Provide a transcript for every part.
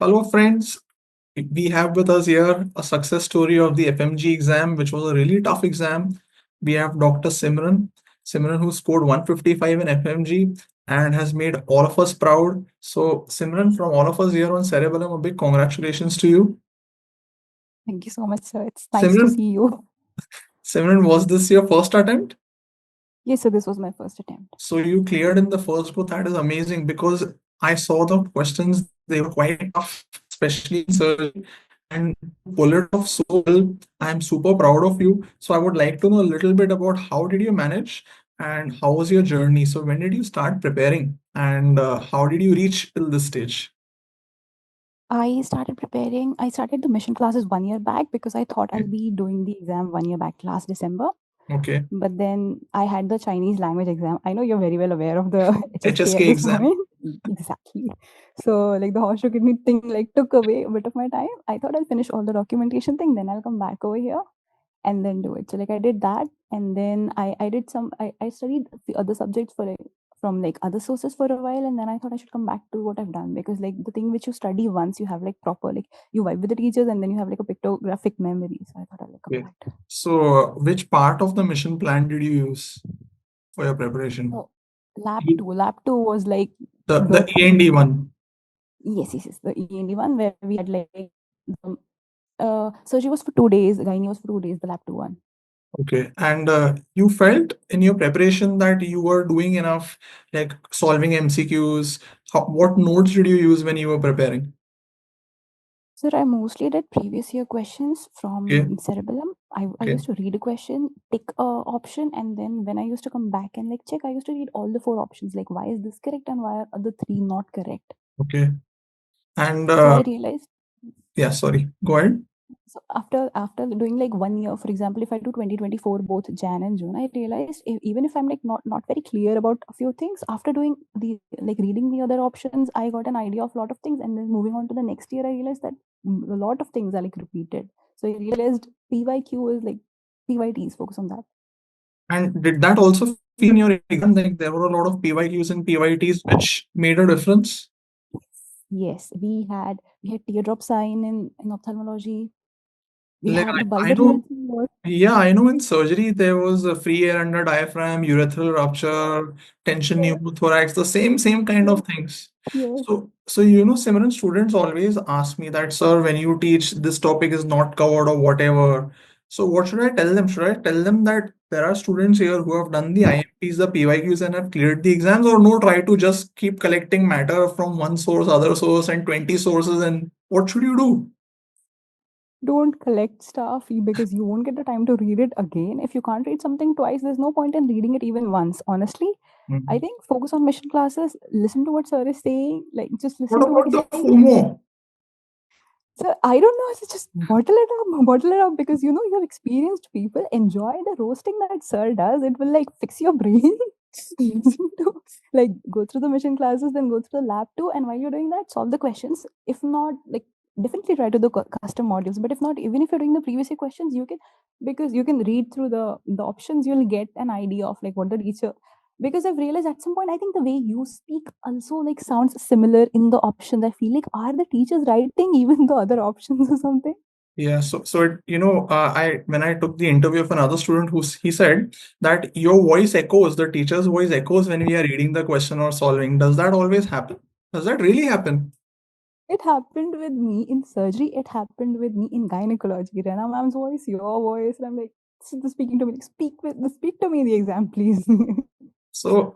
Hello, friends. We have with us here a success story of the FMG exam, which was a really tough exam. We have Dr. Simran. Simran, who scored 155 in FMG and has made all of us proud. So, Simran, from all of us here on Cerebellum, a big congratulations to you. Thank you so much, sir. It's nice to Simran, see you. Simran, was this your first attempt? Yes, so this was my first attempt. So you cleared in the first go. That is amazing because I saw the questions. They were quite tough, especially in surgery. And to pull it off so well, I'm super proud of you. So I would like to know a little bit about how did you manage and how was your journey? So when did you start preparing and how did you reach till this stage? I started preparing. I started the mission classes 1 year back because I thought I'll Okay. be doing the exam 1 year back last December. Okay. But then I had the Chinese language exam. I know you're very well aware of the HSK at HSK this exam. point. Exactly. So like the horse kidney thing like took away a bit of my time. I thought I'll finish all the documentation thing, then I'll come back over here and then do it. So like I did that, and then I did some I studied the other subjects for like from like other sources for a while, and then I thought I should come back to what I've done because like the thing which you study once you have like proper like you vibe with the teachers and then you have like a pictographic memory. So I thought I'll like come Okay. back. So which part of the mission plan did you use for your preparation? Oh, lab You- two. Lab two was like The the E&D one. yes, the END one where we had like the, surgery was for 2 days, gynae was for 2 days, the lab two one. Okay. And you felt in your preparation that you were doing enough, like solving MCQs. What notes did you use when you were preparing? Sir, I mostly did previous year questions Okay. from Cerebellum. I Okay. used to read a question, tick a option, and then when I used to come back and like check, I used to read all the four options. Like, why is this correct and why are other three not correct? Okay. And So I realized. yeah, sorry. Go ahead. So after doing like 1 year, for example, if I do 2024 both Jan and June, I realized even if I'm like not very clear about a few things, after doing the like reading the other options, I got an idea of a lot of things, and then moving on to the next year, I realized that a lot of things are like repeated. So I realized PYQ is like PYTs, focus on that. And did that also feel in your exam? Like there were a lot of PYQs and PYTs which made a difference? Yes, we had teardrop sign in ophthalmology. We Like had the I know. bulbar. Yeah, I know in surgery there was a free air under diaphragm, urethral rupture, tension Yes, pneumothorax, the same kind yes, of things. yes. So Simran, students always ask me that, sir, when you teach, this topic is not covered or whatever. So what should I tell them? Should I tell them that there are students here who have done the IMPs, the PYQs, and have cleared the exams, or no, try to just keep collecting matter from one source, other source, and 20 sources, and what should you do? Don't collect stuff because you won't get the time to read it again. If you can't read something twice, there's no point in reading it even once. Honestly, I Mhm. think focus on mission classes, listen to what sir is saying, like just What listen to what about he's the saying. FOMO? So I don't know, it's just bottle it up because you know you have experienced people. Enjoy the roasting that sir does. It will like fix your brain. Listen to like go through the mission classes, then go through the lab too. And while you're doing that, solve the questions. If not, like definitely try to the custom modules. But if not, even if you're doing the previous year questions, you can because you can read through the options, you'll get an idea of like what the teacher because I've realized at some point I think the way you speak also like sounds similar in the options. I feel like are the teachers writing even the other options or something? Yeah, I when I took the interview of another student he said that your voice echoes, the teacher's voice echoes when we are reading the question or solving. Does that always happen? Does that really happen? It happened with me in surgery. It happened with me in gynecology. Rena ma'am's voice, your voice, and I'm like speaking to me, like, speak to me in the exam, please. So,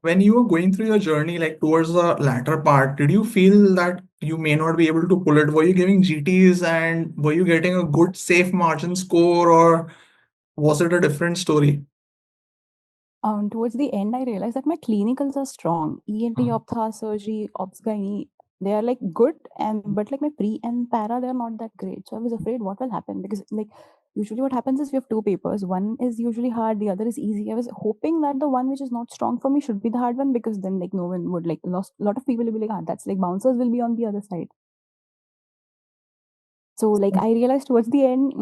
when you were going through your journey, like towards the latter part, did you feel that you may not be able to pull it? Were you giving GTs and were you getting a good safe margin score, or was it a different story? Towards the end, I realized that my clinicals are strong. ENT, ophtha, surgery, obs, gynae, they are like good, and but like my pre and para, they are not that great. So I was afraid what will happen because like usually what happens is we have two papers. One is usually hard, the other is easy. I was hoping that the one which is not strong for me should be the hard one because then like no one would like lost a lot of people will be like, ah, that's like bouncers will be on the other side. So like I realized towards the end,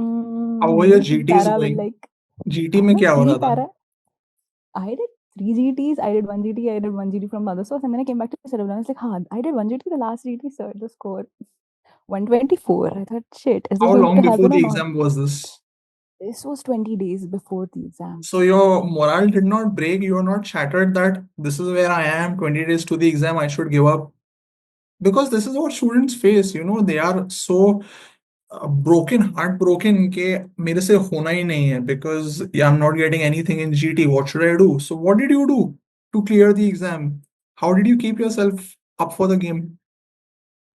How were your maybe GTs para will going? like GT में my क्या हो pre रहा था? para. I did 3 GTs. I did 1 GT, I did 1 GT from other source, and then I came back to Cerebellum. I was like, I did 1 GT the last GT, sir. The score 124. I thought, shit, is this How going long to before happen or the not? exam was this? This was 20 days before the exam. So your morale did not break. You are not shattered that this is where I am, 20 days to the exam, I should give up. Because this is what students face, they are so broken, heartbroken कि मेरे से होना ही नहीं है because I'm not getting anything in GT. What should I do? So what did you do to clear the exam? How did you keep yourself up for the game?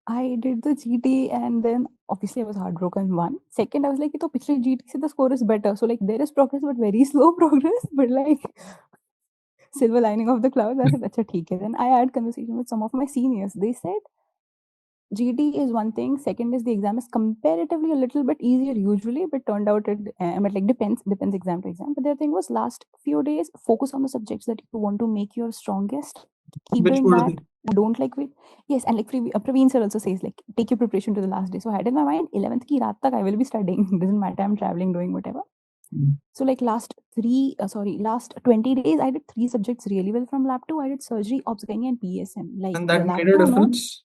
I did the GT, and then obviously I was heartbroken. One. Second, I was like, "तो पिछले GT से the score is better." So like there is progress, but very slow progress. But like silver lining of the clouds. I said, "अच्छा ठीक है." Then I had conversation with some of my seniors. They said GT is one thing. Second is the exam is comparatively a little bit easier usually, but turned out it but like depends exam to exam. But their thing was last few days focus on the subjects that you want to make your strongest. Keep Which doing were that. the Don't like it. Yes, and like Praveen sir also says like take your preparation to the last day. So I had in my mind 11th ki raat tak I will be studying. Doesn't matter. I'm traveling, doing whatever. So like last 20 days, I did 3 subjects really well from lab 2. I did surgery, obs-gynae, and PSM. Like and the that lab made a 2, no? difference?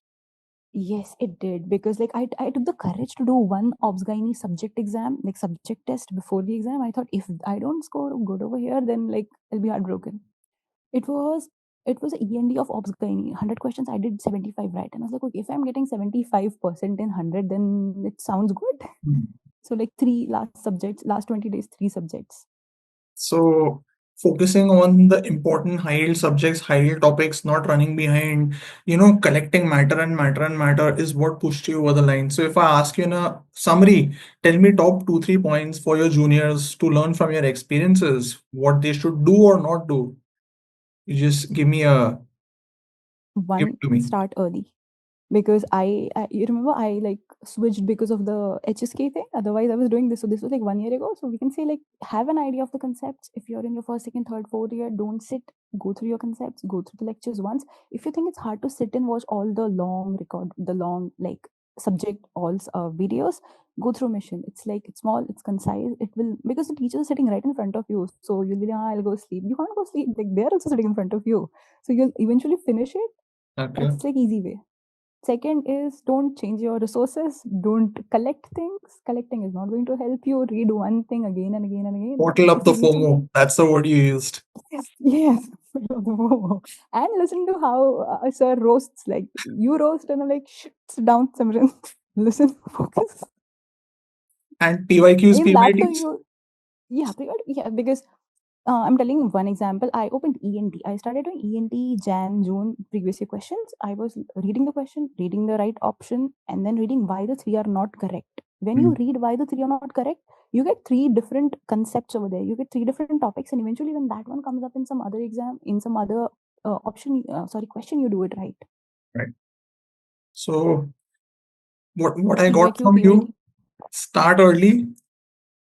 Yes, it did because like I took the courage to do one obs-gynae subject exam, like subject test before the exam. I thought if I don't score good over here, then like I'll be heartbroken. It was a END of obs-gynae, 100 questions. I did 75 right, and I was like, okay, if I'm getting 75% in 100, then it sounds good. So like last 20 days, 3 subjects. So focusing on the important high-yield subjects, high-yield topics, not running behind, collecting matter and matter and matter is what pushed you over the line. So if I ask you in a summary, tell me top 2, 3 points for your juniors to learn from your experiences, what they should do or not do. You just give it One, to me. start early. Because you remember I like switched because of the HSK thing. Otherwise, I was doing this. So this was like 1 year ago. So we can say like have an idea of the concepts. If you're in your first, second, third, fourth year, don't sit. Go through your concepts. Go through the lectures once. If you think it's hard to sit and watch all the long like subject all videos, go through mission. It's like it's small, it's concise. It will because the teacher is sitting right in front of you. So you'll be like, I'll go sleep. You can't go sleep. Like they're also sitting in front of you. So you'll eventually finish it. Okay. It's like easy way. Second is don't change your resources. Don't collect things. Collecting is not going to help you. Read one thing again and again and again. Bottle up If the you need something, FOMO. That's the word you used. yes. And listen to how sir roasts. Like you roast and I'm like, sit down, Simran. Listen, focus. And PYQs, In lab to PYTs? yeah, because I'm telling one example. I opened ENT. I started doing ENT Jan, June previous year questions. I was reading the question, reading the right option, and then reading why the 3 are not correct. When you read why the 3 are not correct, you get 3 different concepts over there. You get 3 different topics, and eventually, when that one comes up in some other exam, in some other question, you do it right. Right. So what I got PYQ, from PYT. you, start early,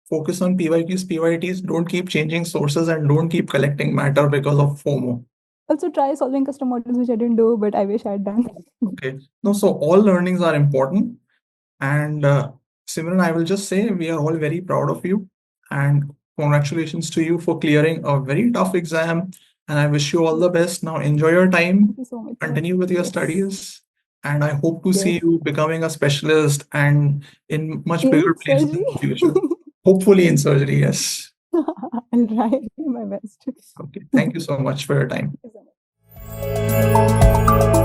focus on PYQs, PYTs, don't keep changing sources and don't keep collecting matter because of FOMO. Also try solving custom models, which I didn't do, but I wish I had done. Okay. No, so all learnings are important. And Simran, I will just say we are all very proud of you. And congratulations to you for clearing a very tough exam. And I wish you all the best. Now enjoy your time, Thank you so much, sir. continue with your Yes. studies. And I hope to see Yes. you becoming a specialist and in much In bigger places in surgery. the future. Hopefully in surgery, yes. I'll try my best. Okay. Thank you so much for your time. Thank you so much.